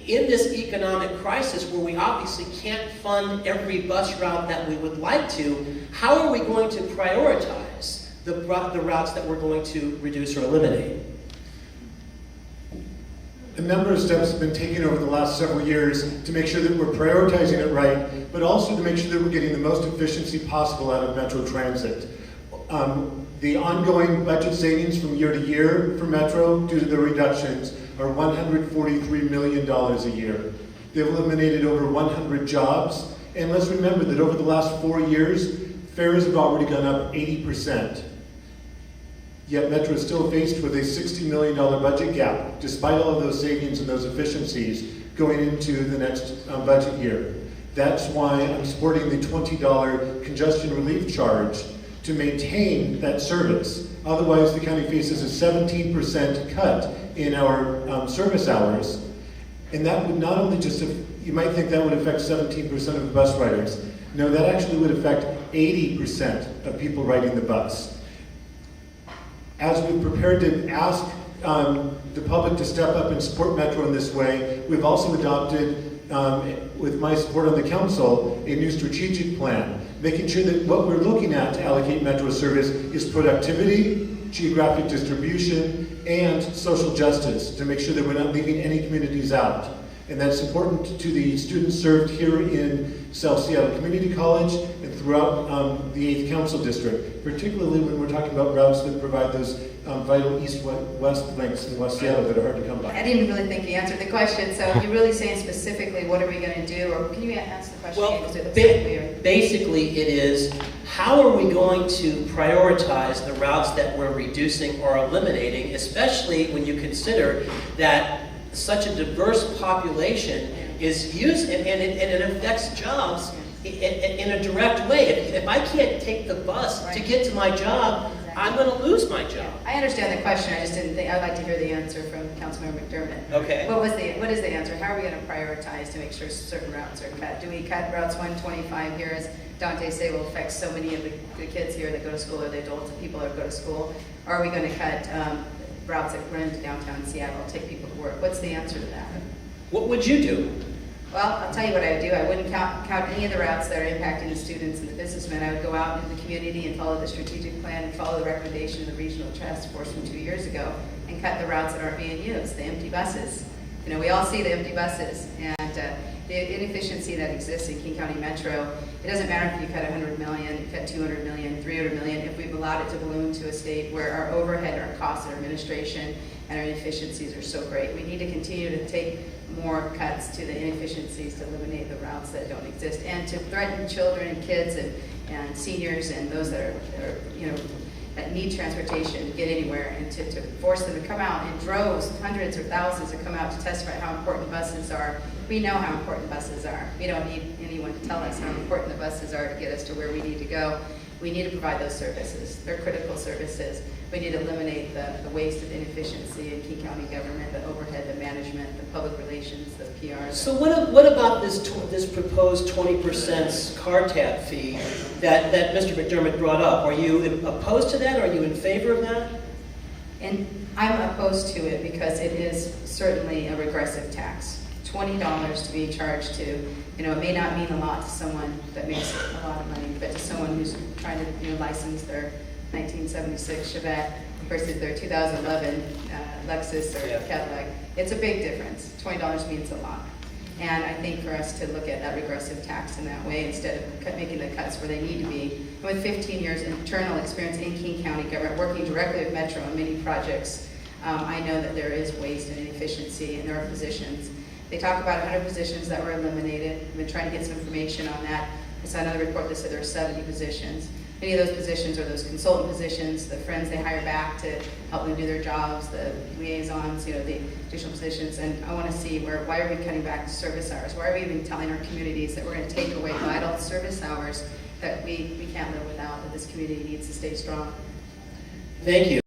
in this economic crisis where we obviously can't fund every bus route that we would like to, how are we going to prioritize the routes that we're going to reduce or eliminate? A number of steps have been taken over the last several years to make sure that we're prioritizing it right, but also to make sure that we're getting the most efficiency possible out of Metro Transit. The ongoing budget savings from year to year for Metro due to the reductions are $143 million a year. They've eliminated over 100 jobs, and let's remember that over the last 4 years, fares have already gone up 80%. Yet Metro is still faced with a $60 million budget gap, despite all of those savings and those efficiencies going into the next budget year. That's why I'm supporting the $20 congestion relief charge to maintain that service. Otherwise, the county faces a 17% cut in our service hours. And that would not only just, you might think that would affect 17% of the bus riders. No, that actually would affect 80% of people riding the bus. As we've prepared to ask the public to step up and support Metro in this way, we've also adopted, with my support on the council, a new strategic plan, making sure that what we're looking at to allocate Metro service is productivity, geographic distribution, and social justice, to make sure that we're not leaving any communities out. And that's important to the students served here in South Seattle Community College and throughout the 8th Council District, particularly when we're talking about routes that provide those vital east-west links in West Seattle that are hard to come by. I didn't really think you answered the question, so you're really saying specifically what are we going to do, or can you answer the question again? Because it looks like weird. Basically it is, how are we going to prioritize the routes that we're reducing or eliminating, especially when you consider that such a diverse population is used, and it affects jobs in a direct way. If I can't take the bus to get to my job, I'm going to lose my job. I understand the question. I just didn't think. I'd like to hear the answer from Councilmember McDermott. Okay. What is the answer? How are we going to prioritize to make sure certain routes are cut? Do we cut routes 125 here, as Dante say, will affect so many of the kids here that go to school, or the adults and people that go to school? Or are we going to cut routes that run into downtown Seattle, take people to work? What's the answer to that? What would you do? Well, I'll tell you what I would do. I wouldn't count any of the routes that are impacting the students and the businessmen. I would go out into the community and follow the strategic plan and follow the recommendation of the regional task force from 2 years ago and cut the routes that aren't being used, the empty buses. You know, we all see the empty buses, and the inefficiency that exists in King County Metro. It doesn't matter if you cut 100 million, you cut 200 million, 300 million, if we've allowed it to balloon to a state where our overhead, our costs, our administration, and our inefficiencies are so great. We need to continue to take more cuts to the inefficiencies to eliminate the routes that don't exist, and to threaten children and kids and seniors and those that are you know, that need transportation to get anywhere, and to force them to come out in droves, hundreds or thousands, to come out to testify how important buses are. We know how important buses are. We don't need anyone to tell us how important the buses are to get us to where we need to go. We need to provide those services. They're critical services. We need to eliminate the waste of inefficiency in King County government, the overhead, the management, the public relations, the PR. So what about this proposed 20% car tab fee that Mr. McDermott brought up? Are you opposed to that? Are you in favor of that? And I'm opposed to it because it is certainly a regressive tax. $20 to be charged to, you know, it may not mean a lot to someone that makes a lot of money, but to someone who's trying to, you know, license their 1976 Chevette versus their 2011 Lexus or Cadillac, it's a big difference. $20 means a lot. And I think for us to look at that regressive tax in that way instead of making the cuts where they need to be. And with 15 years internal experience in King County government, working directly with Metro on many projects, I know that there is waste and inefficiency, and there are positions. They talk about 100 positions that were eliminated. I've been trying to get some information on that. I saw another report that said there are 70 positions. Many of those positions are those consultant positions, the friends they hire back to help them do their jobs, the liaisons, you know, the additional positions. And I want to see why are we cutting back service hours? Why are we even telling our communities that we're going to take away vital service hours that we can't live without, that this community needs to stay strong? Thank you.